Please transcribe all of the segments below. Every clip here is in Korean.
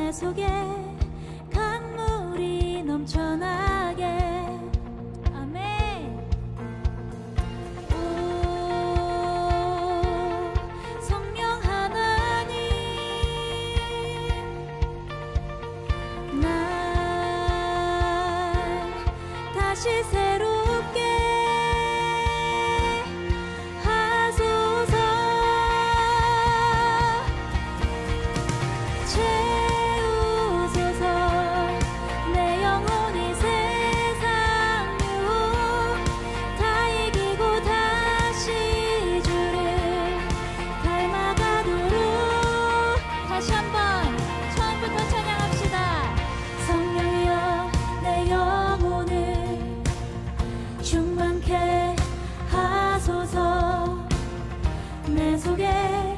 내 속에 강물이 넘쳐나게. 아멘. 오 성령 하나님, 날 다시 새롭게 하소서. 채우소서. 내 영혼이 세상 유혹 다 이기고 다시 주를 닮아가도록. 다시 한번 처음부터 찬양합시다. 성령이여 내 영혼을 충만케 하소서. 내 속에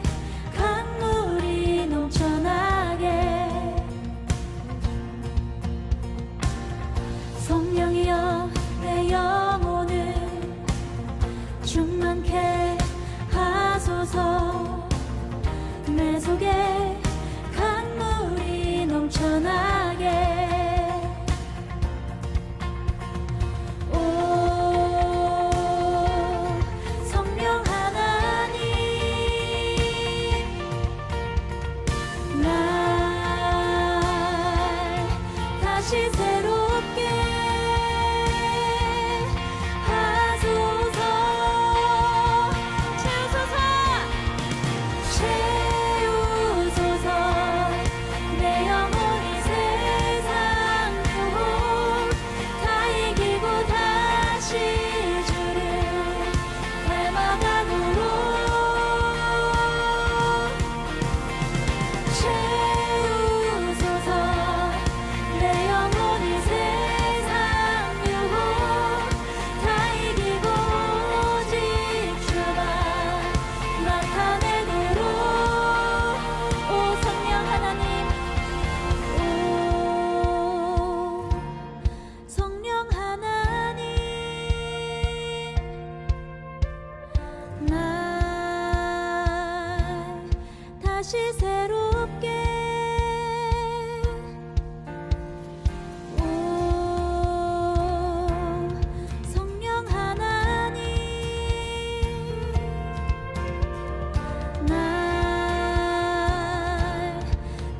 강물이 넘쳐나게. 성령이여 내 영혼을 충만케 하소서. 내 속에 강물이 넘쳐나게. 오 성령 하나님, 날 다시 새롭게 하소서. 채우소서. 채우소서. 내 영혼이 세상 유혹 다 이기고 다시 주를 닮아가도록. 채우소서. 내 영혼이 세상 유혹 다 이기고 오직 주만 나타내도록. 오 성령 하나님, 오 성령 하나님, 날 다시 새롭게. 오 성령 하나님, 날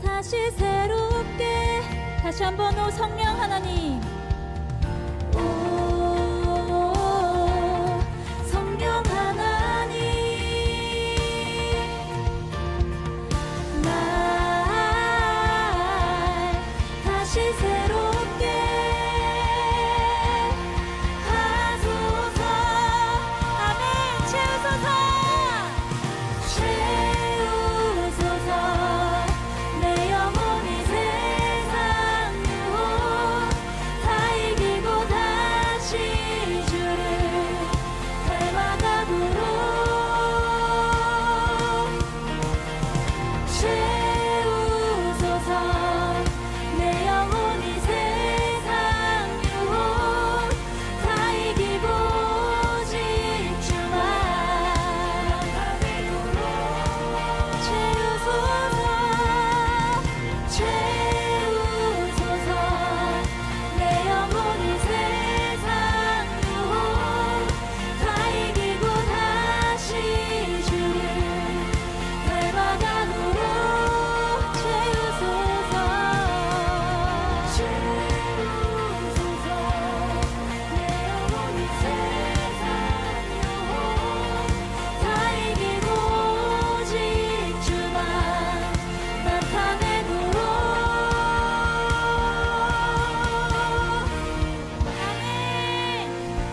다시 새롭게. 다시 한번 오 성령 하나님, 오 성령 하나님, 날 다시 새롭게 하소서. 아멘. 채우소서. 채우소서. 내 영혼이 세상 유혹 다 이기고 다시 주를 닮아가도록. 채우소서. 내 영혼이 세상 유혹 다 이기고 오직 주만 나타내도록. 채우소서. 채우소서. 내 영혼이 세상 유혹 다 이기고 다시 주를 닮아가도록. 채우소서. 채우소서. 내 영혼이 세상 유혹 다 이기고 오직 주만 나타내도록. 아멘.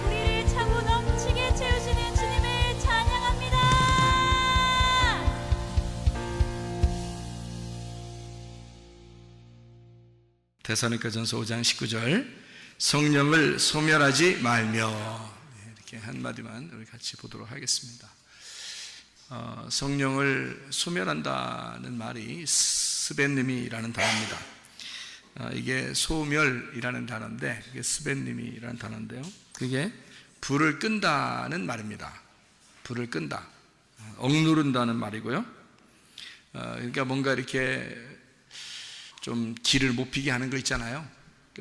우리를 차고 넘치게 채우시는 주님을 찬양합니다. 데살로니가전서 5장 19절, 성령을 소멸하지 말며. 이렇게 한마디만 우리 같이 보도록 하겠습니다. 성령을 소멸한다는 말이 스벤님이라는 단어입니다. 이게 소멸이라는 단어인데, 이게 스벤님이라는 단어인데요, 그게 불을 끈다는 말입니다. 불을 끈다, 억누른다는 말이고요. 그러니까 뭔가 이렇게 좀 기를 못 피게 하는 거 있잖아요.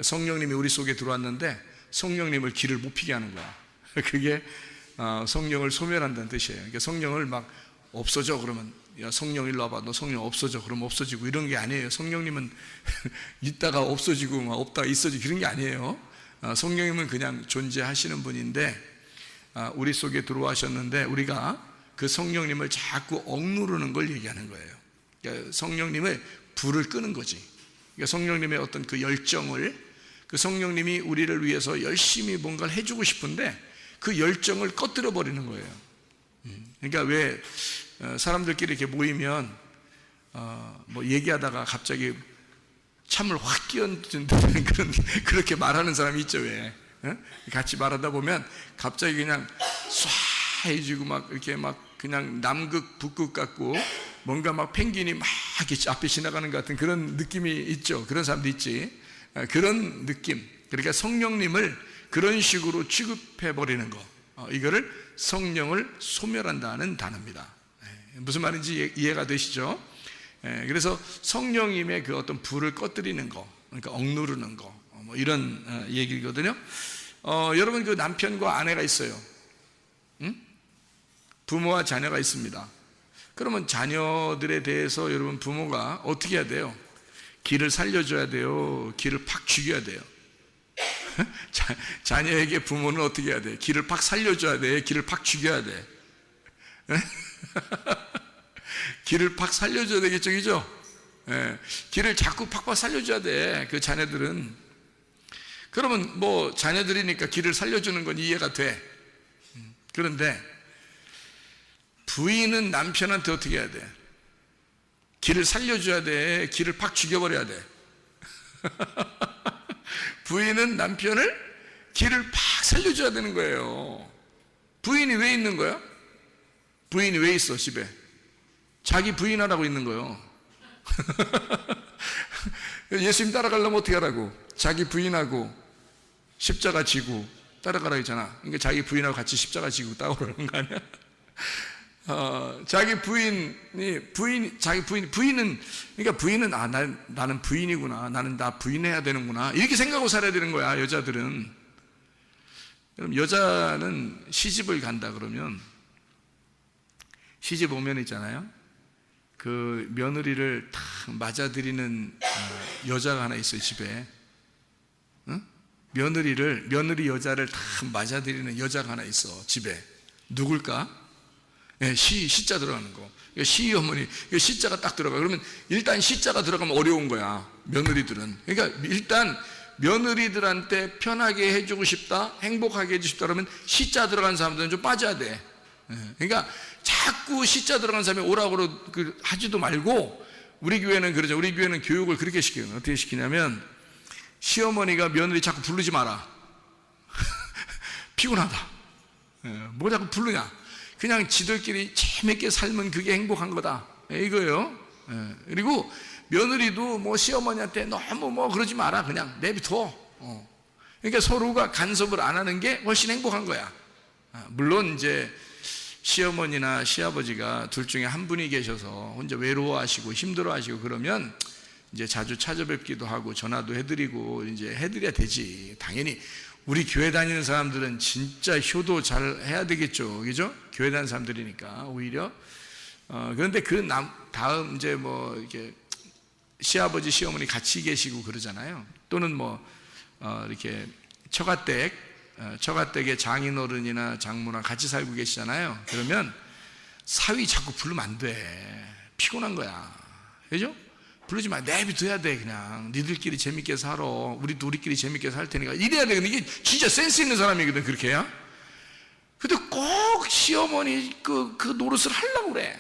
성령님이 우리 속에 들어왔는데 성령님을 기를 못 피게 하는 거야. 그게 성령을 소멸한다는 뜻이에요. 그러니까 성령을 막 없어져 그러면 야 성령 일로 와봐, 너 성령 없어져 그러면 없어지고 이런 게 아니에요. 성령님은 있다가 없어지고 막 없다가 있어지고 그런 게 아니에요. 성령님은 그냥 존재하시는 분인데 우리 속에 들어와셨는데 우리가 그 성령님을 자꾸 억누르는 걸 얘기하는 거예요. 그러니까 성령님의 불을 끄는 거지. 그러니까 성령님의 어떤 그 열정을, 그 성령님이 우리를 위해서 열심히 뭔가를 해주고 싶은데 그 열정을 꺼뜨려 버리는 거예요. 그러니까 왜 사람들끼리 이렇게 모이면 뭐 얘기하다가 갑자기 참을 확 끼얹는 그렇게 말하는 사람이 있죠. 왜 같이 말하다 보면 갑자기 그냥 쏴 해지고 막 이렇게 막 그냥 남극 북극 같고 뭔가 막 펭귄이 막 이렇게 앞에 지나가는 것 같은 그런 느낌이 있죠. 그런 사람도 있지. 그런 느낌. 그러니까 성령님을 그런 식으로 취급해 버리는 거, 이거를 성령을 소멸한다는 단어입니다. 무슨 말인지 이해가 되시죠? 그래서 성령님의 그 어떤 불을 꺼뜨리는 거, 그러니까 억누르는 거, 뭐 이런 얘기거든요. 여러분 그 남편과 아내가 있어요. 부모와 자녀가 있습니다. 그러면 자녀들에 대해서 여러분 부모가 어떻게 해야 돼요? 기를 살려줘야 돼요? 기를 팍 죽여야 돼요? 자녀에게 부모는 어떻게 해야 돼? 기를 팍 살려줘야 돼? 기를 팍 죽여야 돼? 기를 팍 살려줘야 되겠죠, 그죠? 기를 자꾸 팍팍 살려줘야 돼, 그 자녀들은. 그러면 뭐 자녀들이니까 기를 살려주는 건 이해가 돼. 그런데 부인은 남편한테 어떻게 해야 돼? 기를 살려줘야 돼? 기를 팍 죽여버려야 돼? 부인은 남편을 기를 팍 살려줘야 되는 거예요. 부인이 왜 있는 거야? 부인이 왜 있어 집에? 자기 부인하라고 있는 거예요. 예수님 따라가려면 어떻게 하라고? 자기 부인하고 십자가 지고 따라가라 했잖아. 그러니까 자기 부인하고 같이 십자가 지고 따라오라는 거 아니야? 자기 부인은 그러니까 부인은 나는 부인이구나, 나는 나 부인해야 되는구나 이렇게 생각하고 살아야 되는 거야. 여자들은. 그럼 여자는 시집을 간다 그러면 시집 오면 있잖아요, 그 며느리를 탁 맞아들이는 여자가 하나 있어요 집에. 응? 며느리 여자를 탁 맞아들이는 여자가 하나 있어 집에. 누굴까? 네, 시자 들어가는 거. 시어머니, 시자가 딱 들어가. 그러면 일단 시자가 들어가면 어려운 거야, 며느리들은. 그러니까 일단 며느리들한테 편하게 해주고 싶다, 행복하게 해주고 싶다 그러면 시자 들어간 사람들은 좀 빠져야 돼. 그러니까 자꾸 시자 들어간 사람이 오라고 하지도 말고, 우리 교회는 그러죠. 우리 교회는 교육을 그렇게 시켜요. 어떻게 시키냐면, 시어머니가 며느리 자꾸 부르지 마라. 피곤하다. 뭐 자꾸 부르냐. 그냥 지들끼리 재밌게 살면 그게 행복한 거다, 이거예요. 그리고 며느리도 뭐 시어머니한테 너무 뭐 그러지 마라, 그냥 내비둬. 그러니까 서로가 간섭을 안 하는 게 훨씬 행복한 거야. 물론 이제 시어머니나 시아버지가 둘 중에 한 분이 계셔서 혼자 외로워하시고 힘들어하시고 그러면 이제 자주 찾아뵙기도 하고 전화도 해드리고 이제 해드려야 되지. 당연히 우리 교회 다니는 사람들은 진짜 효도 잘 해야 되겠죠, 그죠? 교회 다니는 사람들이니까 오히려. 그런데 그 다음 이제 뭐 이렇게 시아버지 시어머니 같이 계시고 그러잖아요. 또는 뭐 이렇게 처가댁에 장인어른이나 장모나 같이 살고 계시잖아요. 그러면 사위 자꾸 부르면 안 돼. 피곤한 거야, 그죠? 부르지 마. 내비둬야 돼. 그냥 니들끼리 재밌게 살아. 우리도 우리끼리 재밌게 살 테니까 이래야 돼. 근데 이게 진짜 센스 있는 사람이거든, 그렇게 해야. 근데 꼭 시어머니 그 노릇을 하려고 그래.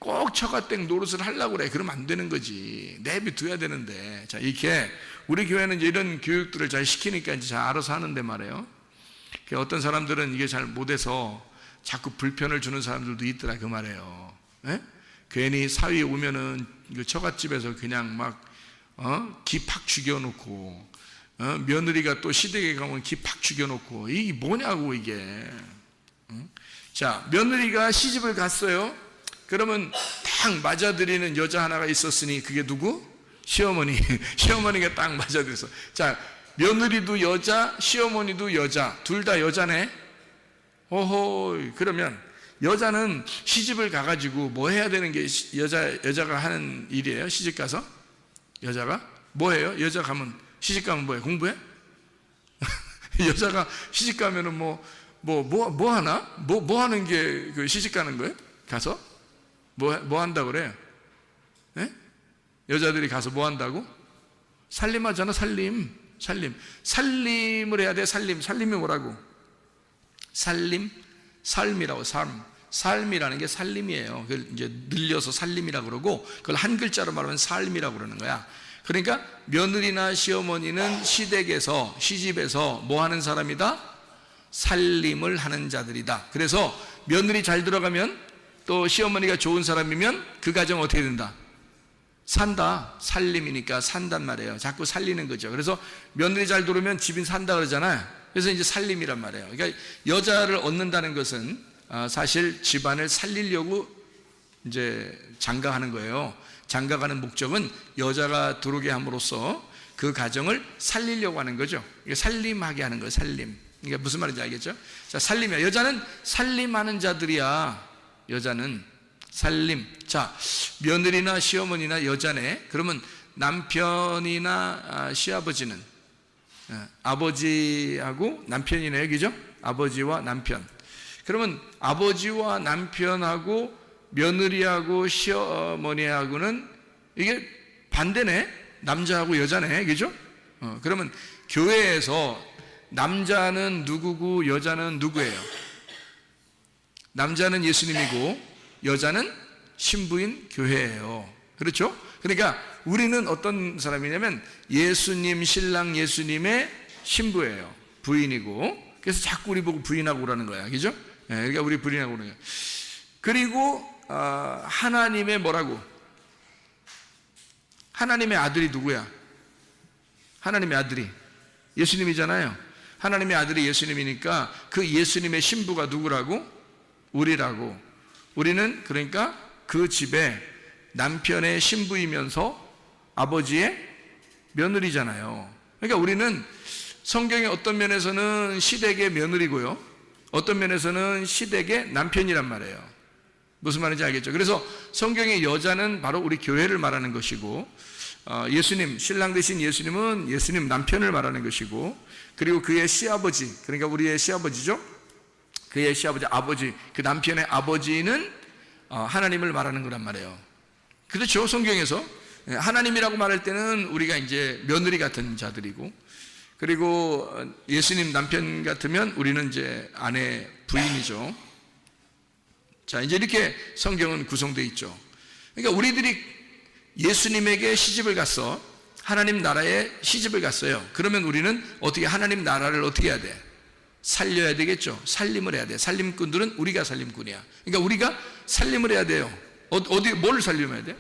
꼭 처가댁 노릇을 하려고 그래. 그러면 안 되는 거지. 내비둬야 되는데. 자, 이렇게 우리 교회는 이제 이런 교육들을 잘 시키니까 이제 잘 알아서 하는데 말이에요. 어떤 사람들은 이게 잘 못해서 자꾸 불편을 주는 사람들도 있더라, 그 말이에요. 예? 괜히 사위 오면은 처갓집에서 그냥 막 기 팍 죽여놓고, 며느리가 또 시댁에 가면 기 팍 죽여놓고, 이게 뭐냐고 이게. 자, 며느리가 시집을 갔어요. 그러면 딱 맞아들이는 여자 하나가 있었으니 그게 누구? 시어머니, 시어머니가 딱 맞아들어서. 자, 며느리도 여자, 시어머니도 여자, 둘 다 여자네. 오호, 그러면 여자는 시집을 가가지고 뭐 해야 되는 게 여자가 하는 일이에요? 시집 가서? 여자가? 뭐 해요? 여자 가면, 시집 가면 뭐해? 공부해? 여자가 시집 가면은 뭐 하나? 뭐 하는 게 그 시집 가는 거예요? 가서? 뭐 한다고 그래요? 네? 여자들이 가서 뭐 한다고? 살림하잖아, 살림. 살림을 해야 돼, 살림. 살림이 뭐라고? 삶이라고, 삶이라는 게 살림이에요. 그걸 이제 늘려서 살림이라고 그러고, 그걸 한 글자로 말하면 삶이라고 그러는 거야. 그러니까 며느리나 시어머니는 시댁에서, 시집에서 뭐 하는 사람이다? 살림을 하는 자들이다. 그래서 며느리 잘 들어가면, 또 시어머니가 좋은 사람이면 그 가정 어떻게 된다? 산다. 살림이니까 산단 말이에요. 자꾸 살리는 거죠. 그래서 며느리 잘 들어오면 집이 산다 그러잖아요. 그래서 이제 살림이란 말이에요. 그러니까 여자를 얻는다는 것은 사실 집안을 살리려고 이제 장가하는 거예요. 장가가는 목적은 여자가 들어오게 함으로써 그 가정을 살리려고 하는 거죠. 살림하게 하는 거예요. 살림. 그러니까 무슨 말인지 알겠죠? 자, 살림이야. 여자는 살림하는 자들이야. 여자는 살림. 자, 며느리나 시어머니나 여자네. 그러면 남편이나 시아버지는 아버지하고 남편이네요. 그죠? 아버지와 남편. 그러면 아버지와 남편하고 며느리하고 시어머니하고는 이게 반대네. 남자하고 여자네. 그죠? 그러면 교회에서 남자는 누구고 여자는 누구예요? 남자는 예수님이고 여자는 신부인 교회예요. 그렇죠? 그러니까 우리는 어떤 사람이냐면 예수님, 신랑 예수님의 신부예요. 부인이고. 그래서 자꾸 우리 보고 부인하고 그러는 거야. 그죠? 네, 그러니까 우리 부인하고 그러는 거야. 그리고 하나님의 뭐라고? 하나님의 아들이 누구야? 하나님의 아들이 예수님이잖아요. 하나님의 아들이 예수님이니까 그 예수님의 신부가 누구라고? 우리라고. 우리는 그러니까 그 집에 남편의 신부이면서 아버지의 며느리잖아요. 그러니까 우리는 성경의 어떤 면에서는 시댁의 며느리고요, 어떤 면에서는 시댁의 남편이란 말이에요. 무슨 말인지 알겠죠? 그래서 성경의 여자는 바로 우리 교회를 말하는 것이고, 예수님, 신랑 되신 예수님은 예수님 남편을 말하는 것이고, 그리고 그의 시아버지, 그러니까 우리의 시아버지죠. 그의 시아버지, 아버지, 그 남편의 아버지는 하나님을 말하는 거란 말이에요. 그렇죠? 성경에서 하나님이라고 말할 때는 우리가 이제 며느리 같은 자들이고, 그리고 예수님 남편 같으면 우리는 이제 아내, 부인이죠. 자, 이제 이렇게 성경은 구성되어 있죠. 그러니까 우리들이 예수님에게 시집을 갔어. 하나님 나라에 시집을 갔어요. 그러면 우리는 어떻게 하나님 나라를 어떻게 해야 돼? 살려야 되겠죠. 살림을 해야 돼. 살림꾼들은 우리가 살림꾼이야. 그러니까 우리가 살림을 해야 돼요. 뭘 살림해야 돼?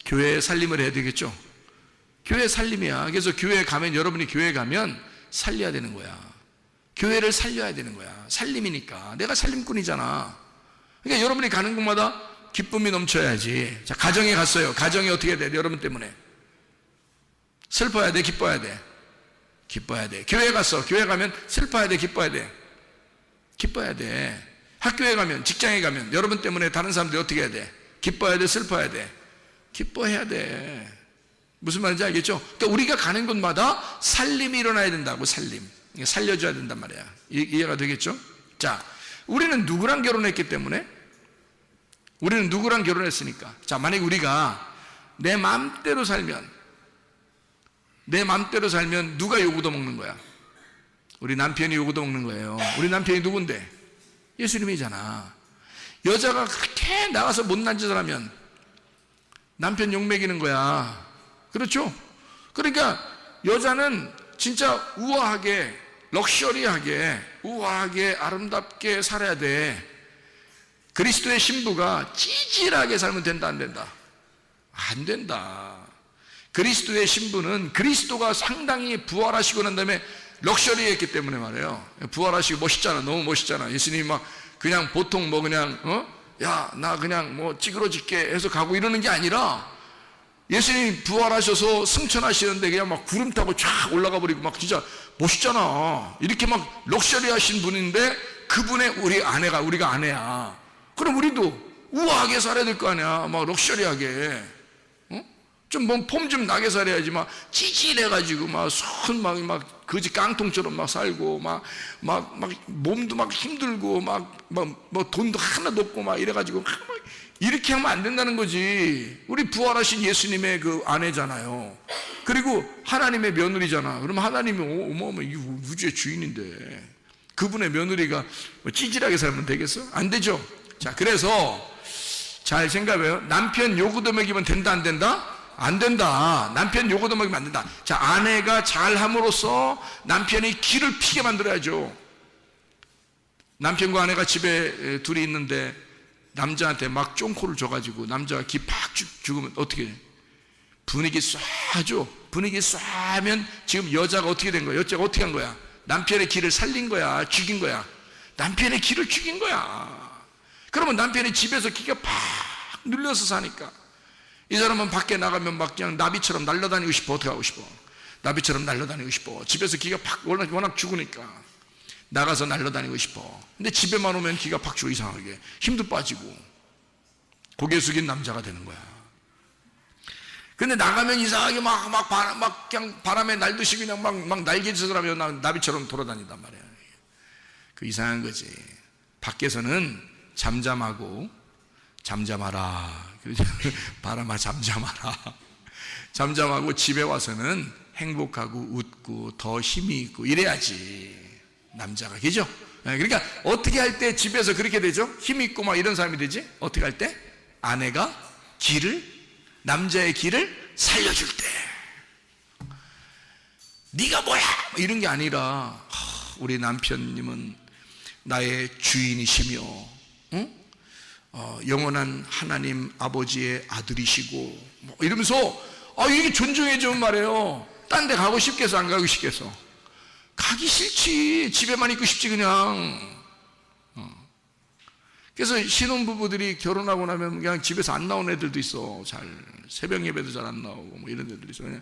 교회에 살림을 해야 되겠죠. 교회 살림이야. 그래서 교회에 가면, 여러분이 교회에 가면 살려야 되는 거야. 교회를 살려야 되는 거야. 살림이니까. 내가 살림꾼이잖아. 그러니까 여러분이 가는 곳마다 기쁨이 넘쳐야지. 자, 가정에 갔어요. 가정이 어떻게 해야 돼? 여러분 때문에 슬퍼야 돼? 기뻐야 돼? 기뻐야 돼. 교회 갔어. 교회 가면 슬퍼야 돼? 기뻐야 돼? 기뻐야 돼. 학교에 가면, 직장에 가면 여러분 때문에 다른 사람들이 어떻게 해야 돼? 기뻐야 돼? 슬퍼야 돼? 기뻐해야 돼. 무슨 말인지 알겠죠? 그러니까 우리가 가는 곳마다 살림이 일어나야 된다고. 살림. 살려줘야 된단 말이야. 이해가 되겠죠? 자, 우리는 누구랑 결혼했기 때문에? 우리는 누구랑 결혼했으니까? 자, 만약에 우리가 내 마음대로 살면 누가 요구도 먹는 거야? 우리 남편이 요구도 먹는 거예요. 우리 남편이 누군데? 예수님이잖아. 여자가 그렇게 나가서 못난 짓을 하면 남편 욕먹이는 거야. 그렇죠? 그러니까 여자는 진짜 우아하게, 럭셔리하게, 우아하게, 아름답게 살아야 돼. 그리스도의 신부가 찌질하게 살면 된다, 안 된다? 안 된다. 그리스도의 신부는 그리스도가 상당히 부활하시고 난 다음에 럭셔리했기 때문에 말이에요. 부활하시고 멋있잖아. 너무 멋있잖아. 예수님이 막 그냥 보통 뭐 그냥 야, 나 그냥 뭐 찌그러질게 해서 가고 이러는 게 아니라 예수님이 부활하셔서 승천하시는데 그냥 막 구름 타고 쫙 올라가 버리고 막 진짜 멋있잖아. 이렇게 막 럭셔리하신 분인데 그분의 우리가 아내야. 그럼 우리도 우아하게 살아야 될 거 아니야. 막 럭셔리하게. 좀 뭐 폼 좀 나게 살아야지. 막 찌질해가지고 막 막 거지 깡통처럼 막 살고 막 몸도 막 힘들고 뭐 돈도 하나도 없고 막 이래가지고 막 이렇게 하면 안 된다는 거지. 우리 부활하신 예수님의 그 아내잖아요. 그리고 하나님의 며느리잖아. 그러면 하나님이 이 우주의 주인인데 그분의 며느리가 뭐 찌질하게 살면 되겠어? 안 되죠. 자, 그래서 잘 생각해요. 남편 요구도 먹이면 된다, 안 된다? 안 된다. 남편 요구도 먹이면 안 된다. 자, 아내가 잘함으로써 남편이 기를 피게 만들어야죠. 남편과 아내가 집에 둘이 있는데 남자한테 막 쫑코를 줘가지고 남자가 기 팍 죽으면 어떻게 해? 분위기 쏴죠. 분위기 쏴면 지금 여자가 어떻게 된 거야? 여자가 어떻게 한 거야? 남편의 기를 살린 거야? 죽인 거야? 남편의 기를 죽인 거야. 그러면 남편이 집에서 기가 팍 눌려서 사니까 이 사람은 밖에 나가면 막 그냥 나비처럼 날아다니고 싶어. 어떻게 하고 싶어? 나비처럼 날아다니고 싶어. 집에서 기가 팍 워낙 죽으니까 나가서 날아다니고 싶어. 근데 집에만 오면 기가 팍 죽어. 이상하게 힘도 빠지고 고개 숙인 남자가 되는 거야. 근데 나가면 이상하게 막 그냥 바람에 날듯이 그냥 막 날개짓을 하며 나비처럼 돌아다닌단 말이야. 그 이상한 거지. 밖에서는 잠잠하고 잠잠하라. 바람아 잠잠하라. 잠잠하고 집에 와서는 행복하고 웃고 더 힘이 있고 이래야지 남자가. 그죠? 그러니까 어떻게 할 때 집에서 그렇게 되죠? 힘이 있고 막 이런 사람이 되지? 어떻게 할 때? 아내가 남자의 기를 살려줄 때. 네가 뭐야? 이런 게 아니라 우리 남편님은 나의 주인이시며 영원한 하나님 아버지의 아들이시고 뭐 이러면서 이렇게 존중해 주면 말이에요. 딴 데 가고 싶겠어? 안 가고 싶겠어? 가기 싫지. 집에만 있고 싶지 그냥. 그래서 신혼부부들이 결혼하고 나면 그냥 집에서 안 나오는 애들도 있어. 잘 새벽 예배도 잘 안 나오고 뭐 이런 애들도 있어. 그냥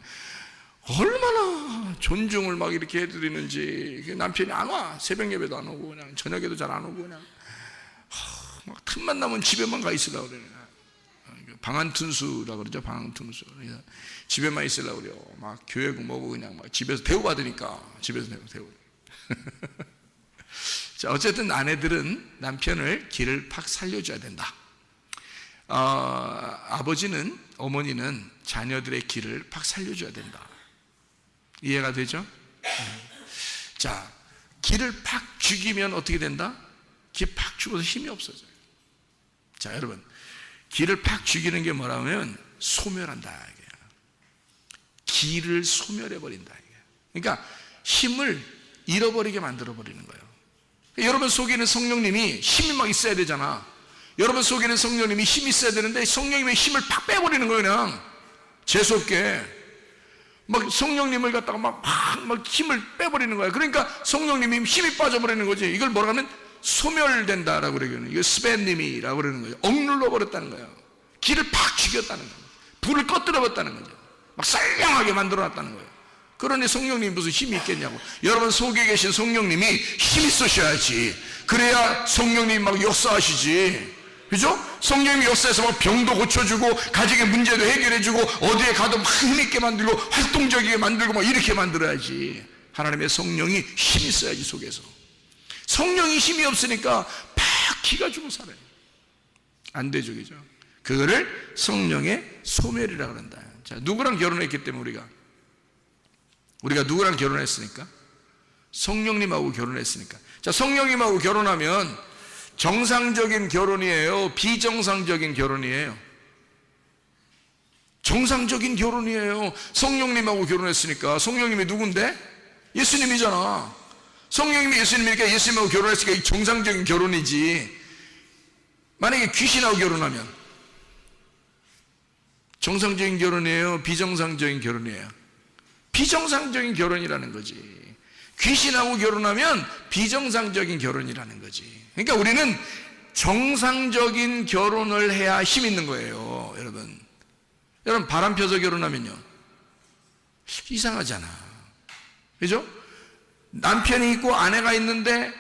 얼마나 존중을 막 이렇게 해드리는지. 남편이 안 와. 새벽 예배도 안 오고 그냥 저녁에도 잘 안 오고 그냥 막 틈만 나면 집에만 가 있으려고 그래. 방한툰수라고 그러죠. 방한툰수. 집에만 있으려고 그래요. 막 교회고 뭐고 그냥 막 집에서 대우받으니까 집에서 대우. 자, 어쨌든 아내들은 남편을 기를 팍 살려줘야 된다. 아버지는, 어머니는 자녀들의 기를 팍 살려줘야 된다. 이해가 되죠? 자, 기를 팍 죽이면 어떻게 된다? 기 팍 죽어서 힘이 없어져요. 자, 여러분, 기를 팍 죽이는 게 뭐라면 소멸한다. 이게. 기를 소멸해버린다. 이게. 그러니까 힘을 잃어버리게 만들어버리는 거예요. 여러분 속에는 성령님이 힘이 막 있어야 되잖아. 여러분 속에는 성령님이 힘이 있어야 되는데 성령님의 힘을 팍 빼버리는 거예요. 그냥 재수없게 막 성령님을 갖다가 막 힘을 빼버리는 거야. 그러니까 성령님이 힘이 빠져버리는 거지. 이걸 뭐라 하면 소멸된다라고 그러거든요. 이거 스벤님이라고 그러는 거예요. 억눌러 버렸다는 거예요. 기를 팍 죽였다는 거예요. 불을 꺼뜨려 버렸다는 거죠. 막 썰량하게 만들어 놨다는 거예요. 그러니 성령님이 무슨 힘이 있겠냐고. 여러분 속에 계신 성령님이 힘 있으셔야지. 그래야 성령님이 막 역사하시지. 그죠? 성령님이 역사해서 막 병도 고쳐주고 가정의 문제도 해결해주고 어디에 가도 막 힘있게 만들고 활동적이게 만들고 막 이렇게 만들어야지. 하나님의 성령이 힘이 있어야지 속에서. 성령이 힘이 없으니까 팍 기가 죽어 살아요. 안 되죠. 그죠? 그거를 성령의 소멸이라고 한다. 자, 누구랑 결혼했기 때문에 우리가 누구랑 결혼했으니까? 성령님하고 결혼했으니까. 자, 성령님하고 결혼하면 정상적인 결혼이에요? 비정상적인 결혼이에요? 정상적인 결혼이에요. 성령님하고 결혼했으니까. 성령님이 누군데? 예수님이잖아. 성령님이 예수님이니까 예수님하고 결혼했으니까 이 정상적인 결혼이지. 만약에 귀신하고 결혼하면 정상적인 결혼이에요? 비정상적인 결혼이에요? 비정상적인 결혼이라는 거지. 귀신하고 결혼하면 비정상적인 결혼이라는 거지. 그러니까 우리는 정상적인 결혼을 해야 힘 있는 거예요, 여러분. 여러분 바람 펴서 결혼하면요 이상하잖아, 그죠? 남편이 있고 아내가 있는데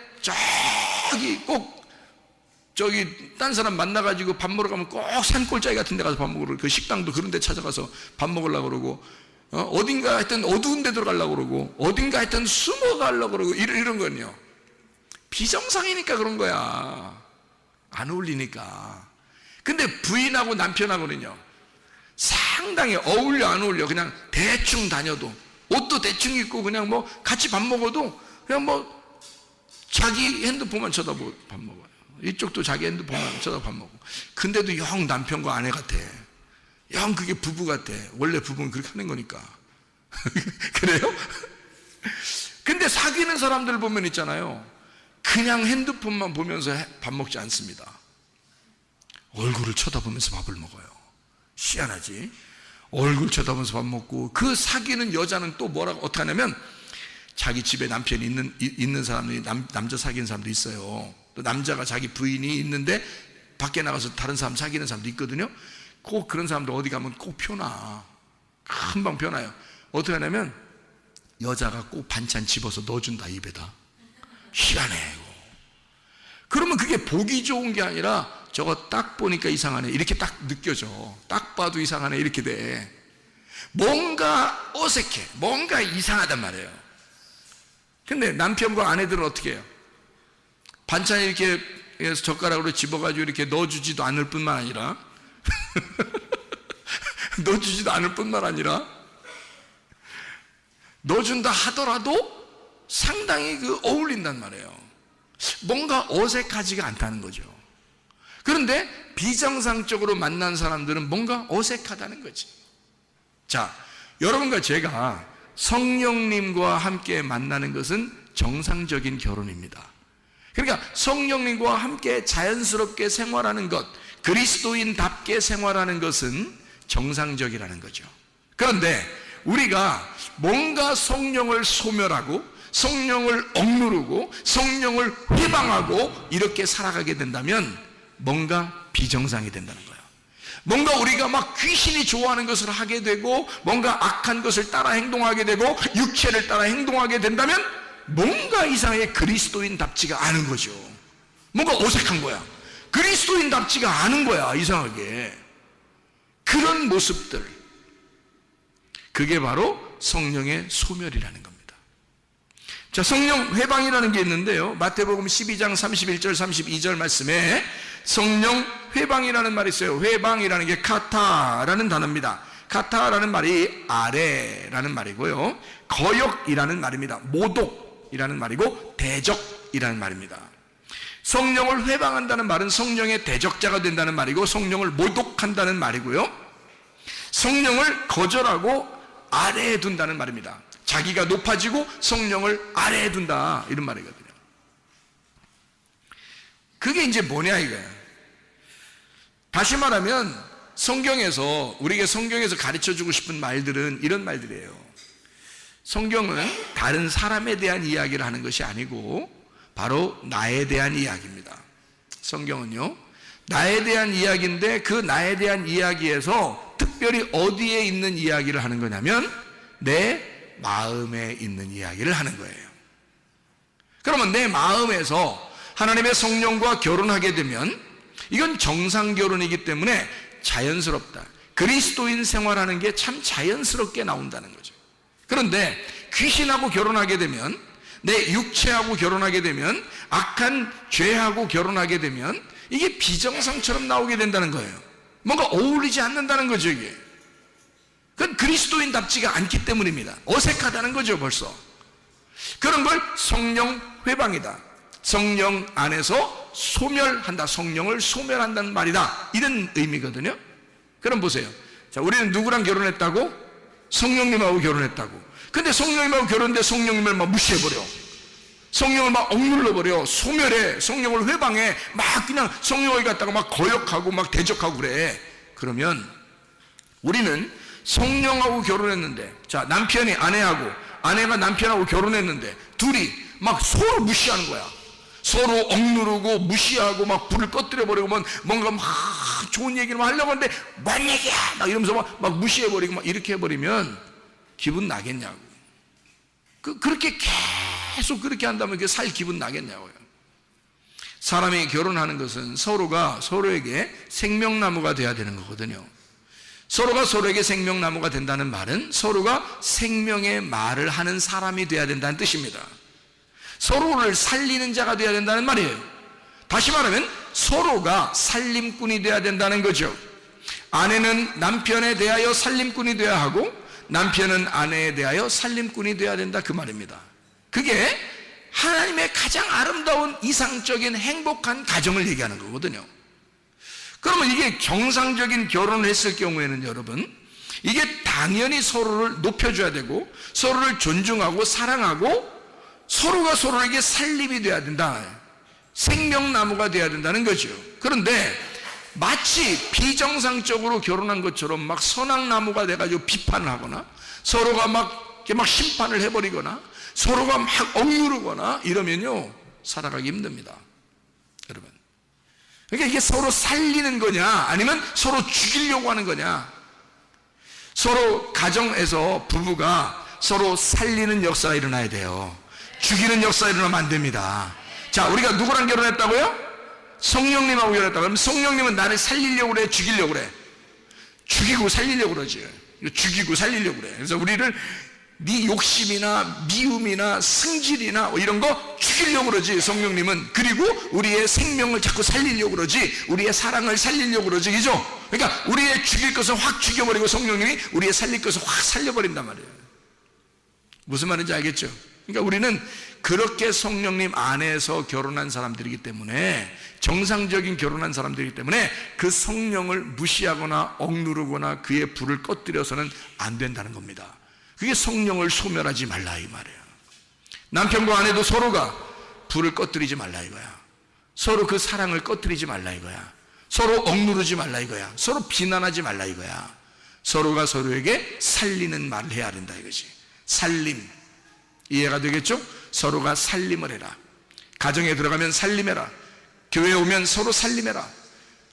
저기 딴 사람 만나가지고 밥 먹으러 가면 꼭 산골짜기 같은 데 가서 밥 먹으러, 그 식당도 그런 데 찾아가서 밥 먹으려고 그러고, 어딘가 하여튼 어두운 데 들어가려고 그러고, 어딘가 하여튼 숨어가려고 그러고, 이런 거는요 비정상이니까 그런 거야. 안 어울리니까. 근데 부인하고 남편하고는요 상당히 어울려 안 어울려. 그냥 대충 다녀도, 옷도 대충 입고, 그냥 뭐 같이 밥 먹어도 그냥 뭐 자기 핸드폰만 쳐다보고 밥 먹어요. 이쪽도 자기 핸드폰만 쳐다보고 밥 먹고. 근데도 영 남편과 아내 같아. 영 그게 부부 같아. 원래 부부는 그렇게 하는 거니까. 그래요? 근데 사귀는 사람들 보면 있잖아요, 그냥 핸드폰만 보면서 밥 먹지 않습니다. 얼굴을 쳐다보면서 밥을 먹어요. 희한하지? 얼굴 쳐다보면서 밥 먹고, 그 사귀는 여자는 또 어떻게 하냐면, 자기 집에 남편이 있는 사람들이, 남자 사귀는 사람도 있어요. 또 남자가 자기 부인이 있는데 밖에 나가서 다른 사람 사귀는 사람도 있거든요. 꼭 그런 사람들 어디 가면 꼭 펴놔. 금방 펴놔요. 어떻게 하냐면 여자가 꼭 반찬 집어서 넣어준다, 입에다. 희한해. 그러면 그게 보기 좋은 게 아니라, 저거 딱 보니까 이상하네, 이렇게 딱 느껴져. 딱 봐도 이상하네, 이렇게 돼. 뭔가 어색해, 뭔가 이상하단 말이에요. 근데 남편과 아내들은 어떻게 해요? 반찬 이렇게 젓가락으로 집어가지고 이렇게 넣어주지도 않을 뿐만 아니라 넣어주지도 않을 뿐만 아니라 넣어준다 하더라도 상당히 어울린단 말이에요. 뭔가 어색하지가 않다는 거죠. 그런데 비정상적으로 만난 사람들은 뭔가 어색하다는 거지. 자, 여러분과 제가 성령님과 함께 만나는 것은 정상적인 결혼입니다. 그러니까 성령님과 함께 자연스럽게 생활하는 것, 그리스도인답게 생활하는 것은 정상적이라는 거죠. 그런데 우리가 뭔가 성령을 소멸하고 성령을 억누르고 성령을 회방하고 이렇게 살아가게 된다면 뭔가 비정상이 된다는 거예요. 뭔가 우리가 막 귀신이 좋아하는 것을 하게 되고, 뭔가 악한 것을 따라 행동하게 되고, 육체를 따라 행동하게 된다면 뭔가 이상하게 그리스도인답지가 않은 거죠. 뭔가 어색한 거야. 그리스도인답지가 않은 거야, 이상하게. 그런 모습들, 그게 바로 성령의 소멸이라는 겁니다. 자, 성령 회방이라는 게 있는데요, 마태복음 12장 31절 32절 말씀에 성령 회방이라는 말이 있어요. 회방이라는 게 카타라는 단어입니다. 카타라는 말이 아래라는 말이고요, 거역이라는 말입니다. 모독이라는 말이고, 대적이라는 말입니다. 성령을 회방한다는 말은 성령의 대적자가 된다는 말이고, 성령을 모독한다는 말이고요, 성령을 거절하고 아래에 둔다는 말입니다. 자기가 높아지고 성령을 아래에 둔다, 이런 말이거든요. 그게 이제 뭐냐 이거예요. 다시 말하면 성경에서, 우리에게 성경에서 가르쳐주고 싶은 말들은 이런 말들이에요. 성경은 다른 사람에 대한 이야기를 하는 것이 아니고 바로 나에 대한 이야기입니다. 성경은요, 나에 대한 이야기인데, 그 나에 대한 이야기에서 특별히 어디에 있는 이야기를 하는 거냐면 내 마음에 있는 이야기를 하는 거예요. 그러면 내 마음에서 하나님의 성령과 결혼하게 되면 이건 정상 결혼이기 때문에 자연스럽다. 그리스도인 생활하는 게 참 자연스럽게 나온다는 거죠. 그런데 귀신하고 결혼하게 되면, 내 육체하고 결혼하게 되면, 악한 죄하고 결혼하게 되면 이게 비정상처럼 나오게 된다는 거예요. 뭔가 어울리지 않는다는 거죠, 이게. 그건 그리스도인답지가 않기 때문입니다. 어색하다는 거죠, 벌써. 그런 걸 성령 회방이다, 성령 안에서 소멸한다, 성령을 소멸한다는 말이다, 이런 의미거든요. 그럼 보세요. 자, 우리는 누구랑 결혼했다고? 성령님하고 결혼했다고. 근데 성령님하고 결혼했는데 성령님을 막 무시해버려. 성령을 막 억눌러버려. 소멸해. 성령을 회방해. 막 그냥 성령을 갖다가 막 거역하고 막 대적하고 그래. 그러면 우리는 성령하고 결혼했는데, 자, 남편이 아내하고, 아내가 남편하고 결혼했는데 둘이 막 서로 무시하는 거야. 서로 억누르고 무시하고 막 불을 꺼뜨려 버리고 뭔가 막 좋은 얘기를 하려고 하는데 뭔 얘기야 막 이러면서 막 무시해 버리고 막 이렇게 해버리면 기분 나겠냐고. 그렇게 계속 그렇게 한다면 그 살 기분 나겠냐고요. 사람이 결혼하는 것은 서로가 서로에게 생명나무가 돼야 되는 거거든요. 서로가 서로에게 생명나무가 된다는 말은 서로가 생명의 말을 하는 사람이 돼야 된다는 뜻입니다. 서로를 살리는 자가 돼야 된다는 말이에요. 다시 말하면 서로가 살림꾼이 돼야 된다는 거죠. 아내는 남편에 대하여 살림꾼이 돼야 하고 남편은 아내에 대하여 살림꾼이 돼야 된다, 그 말입니다. 그게 하나님의 가장 아름다운 이상적인 행복한 가정을 얘기하는 거거든요. 그러면 이게 정상적인 결혼을 했을 경우에는 여러분, 이게 당연히 서로를 높여줘야 되고 서로를 존중하고 사랑하고 서로가 서로에게 살림이 돼야 된다, 생명나무가 돼야 된다는 거죠. 그런데 마치 비정상적으로 결혼한 것처럼 막 선악나무가 돼가지고 비판을 하거나 서로가 막 심판을 해버리거나 서로가 막 억누르거나 이러면요 살아가기 힘듭니다, 여러분. 그러니까 이게 서로 살리는 거냐 아니면 서로 죽이려고 하는 거냐. 서로 가정에서 부부가 서로 살리는 역사가 일어나야 돼요. 죽이는 역사가 일어나면 안 됩니다. 자, 우리가 누구랑 결혼했다고요? 성령님하고 결혼했다고. 그럼 성령님은 나를 살리려고 그래, 죽이려고 그래? 죽이고 살리려고 그러지. 죽이고 살리려고 그래. 그래서 우리를 네 욕심이나 미움이나 승질이나 이런 거 죽이려고 그러지, 성령님은. 그리고 우리의 생명을 자꾸 살리려고 그러지, 우리의 사랑을 살리려고 그러지, 그죠? 그러니까 우리의 죽일 것을 확 죽여버리고 성령님이 우리의 살릴 것을 확 살려버린단 말이에요. 무슨 말인지 알겠죠? 그러니까 우리는 그렇게 성령님 안에서 결혼한 사람들이기 때문에, 정상적인 결혼한 사람들이기 때문에 그 성령을 무시하거나 억누르거나 그의 불을 꺼뜨려서는 안 된다는 겁니다. 그게 성령을 소멸하지 말라 이 말이에요. 남편과 아내도 서로가 불을 꺼뜨리지 말라 이거야. 서로 그 사랑을 꺼뜨리지 말라 이거야. 서로 억누르지 말라 이거야. 서로 비난하지 말라 이거야. 서로가 서로에게 살리는 말을 해야 된다 이거지. 살림, 이해가 되겠죠? 서로가 살림을 해라. 가정에 들어가면 살림해라. 교회에 오면 서로 살림해라.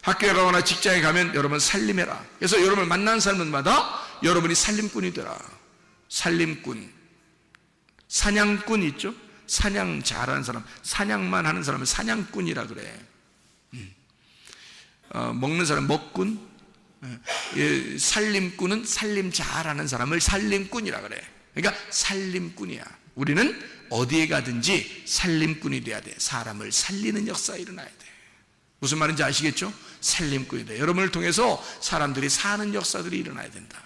학교에 가거나 직장에 가면 여러분 살림해라. 그래서 여러분을 만난 사람마다 여러분이 살림꾼이 되라. 살림꾼, 사냥꾼 있죠? 사냥 잘하는 사람, 사냥만 하는 사람을 사냥꾼이라 그래. 먹는 사람 먹꾼, 살림꾼은 살림 잘하는 사람을 살림꾼이라 그래. 그러니까 살림꾼이야. 우리는 어디에 가든지 살림꾼이 돼야 돼. 사람을 살리는 역사가 일어나야 돼. 무슨 말인지 아시겠죠? 살림꾼이 돼. 여러분을 통해서 사람들이 사는 역사들이 일어나야 된다.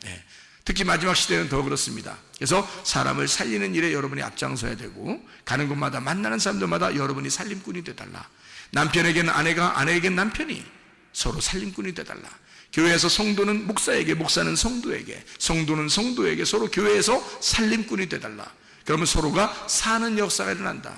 네. 특히 마지막 시대는 더 그렇습니다. 그래서 사람을 살리는 일에 여러분이 앞장서야 되고, 가는 곳마다 만나는 사람들마다 여러분이 살림꾼이 되달라. 남편에게는 아내가, 아내에게는 남편이 서로 살림꾼이 되달라. 교회에서 성도는 목사에게, 목사는 성도에게, 성도는 성도에게 서로 교회에서 살림꾼이 되달라. 그러면 서로가 사는 역사가 일어난다.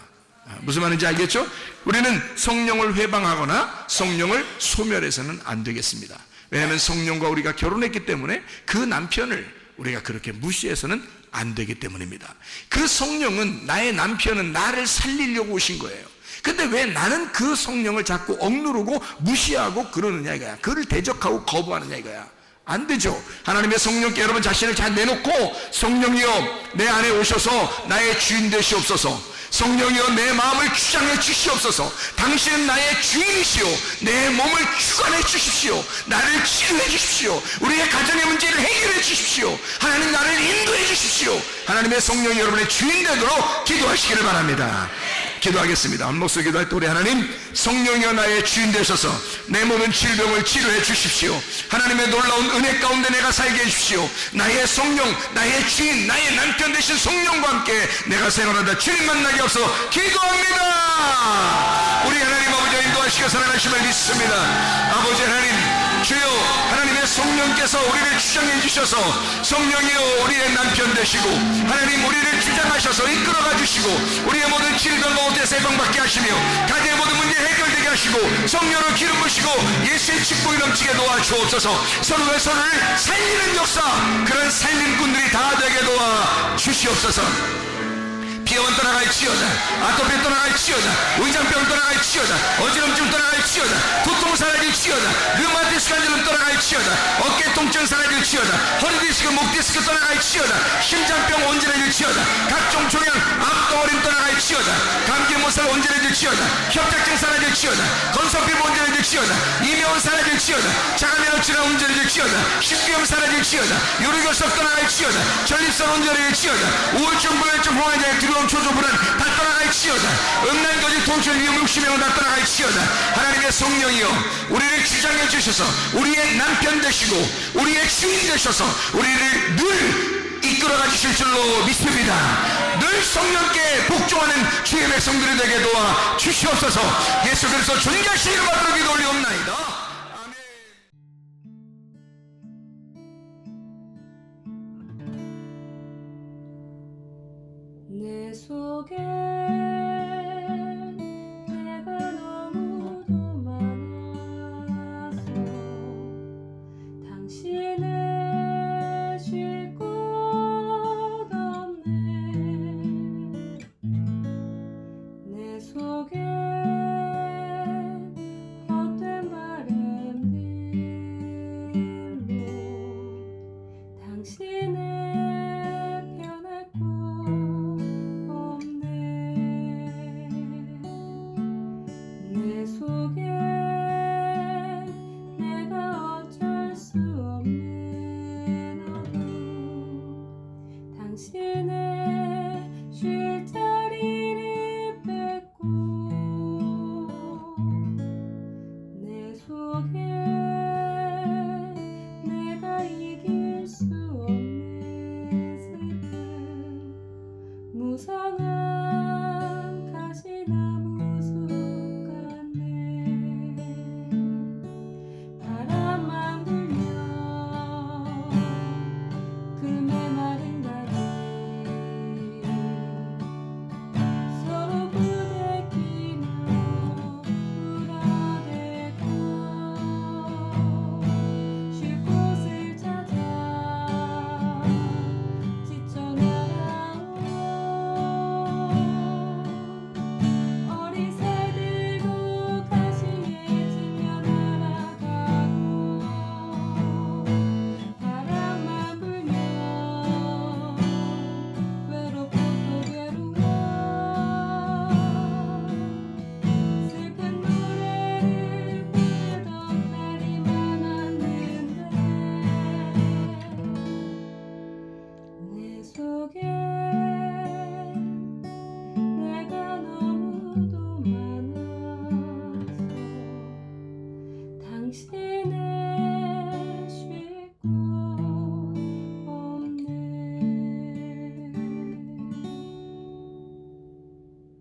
무슨 말인지 알겠죠? 우리는 성령을 회방하거나 성령을 소멸해서는 안 되겠습니다. 왜냐하면 성령과 우리가 결혼했기 때문에 그 남편을 우리가 그렇게 무시해서는 안 되기 때문입니다. 그 성령은, 나의 남편은 나를 살리려고 오신 거예요. 근데 왜 나는 그 성령을 자꾸 억누르고 무시하고 그러느냐 이거야. 그를 대적하고 거부하느냐 이거야. 안 되죠. 하나님의 성령께 여러분 자신을 잘 내놓고, 성령이여 내 안에 오셔서 나의 주인 되시옵소서. 성령이여 내 마음을 주장해 주시옵소서. 당신은 나의 주인이시오. 내 몸을 주관해 주십시오. 나를 치료해 주십시오. 우리의 가정의 문제를 해결해 주십시오. 하나님 나를 인도해 주십시오. 하나님의 성령이 여러분의 주인 되도록 기도하시기를 바랍니다. 기도하겠습니다. 한 목소리 기도할 때 우리 하나님, 성령이여 나의 주인 되셔서 내 몸은 질병을 치료해 주십시오. 하나님의 놀라운 은혜 가운데 내가 살게 해주십시오. 나의 성령, 나의 주인, 나의 남편 되신 성령과 함께 내가 생활하다 주님 만나게 없어 기도합니다. 우리 하나님 아버지 인도하시고 살아가심을 믿습니다. 아버지 하나님, 주여 하나님의 성령께서 우리를 주장해 주셔서 성령이여 우리의 남편 되시고, 하나님 우리를 주장하셔서 이끌어가 주시고, 우리의 모든 질병 가운데서 해방받게 하시며 가정의 모든 문제 해결되게 하시고 성령으로 기름 부으시고 예수의 축복이 넘치게 도와주옵소서. 서로가 서로를 살리는 역사, 그런 살림꾼들이 다 되게 도와주시옵소서. 피 다이아몬드 떠나갈지어다. 아토피 떠나갈지어다. 의장병 떠나갈지어다. 어지럼증 떠나갈지어다. 두통 사라질지어다. 류마티스 관절염 떠나갈지어다. 어깨 통증 사라질지어다. 허리 디스크, 목 디스크 떠나갈지어다. 심장병 온전해질지어다. 각종 종양, 암덩어림 떠나갈지어다. 감기 못살 온전해질지어다. 협착증 사라질지어다. 건성피부 온전해질지어다. 이명은 사라질지어다. 자가면역 질환 온전해질지어다. 식비염 사라질지어다. 요리결석 떠나갈지어다. 전립선 온전해질지어다. 우울증, 불안증, 공황장애, 두려움, 초조, 불안 다 떠나갈지어다. 음란거지, 통증, 위험, 욕심행은 다 떠나갈지어다. 하나님의 성령이여 우리를 주장해 주셔서 우리의 남편 되시고 우리의 주인 되셔서 우리를 늘 이끌어가 주실 줄로 믿습니다. 늘 성령께 복종하는 주의 백성들이 되게 도와 주시옵소서. 예수 그리스도 존귀하신 이름 받들어 기도 올리옵나이다. 아멘. 내 속에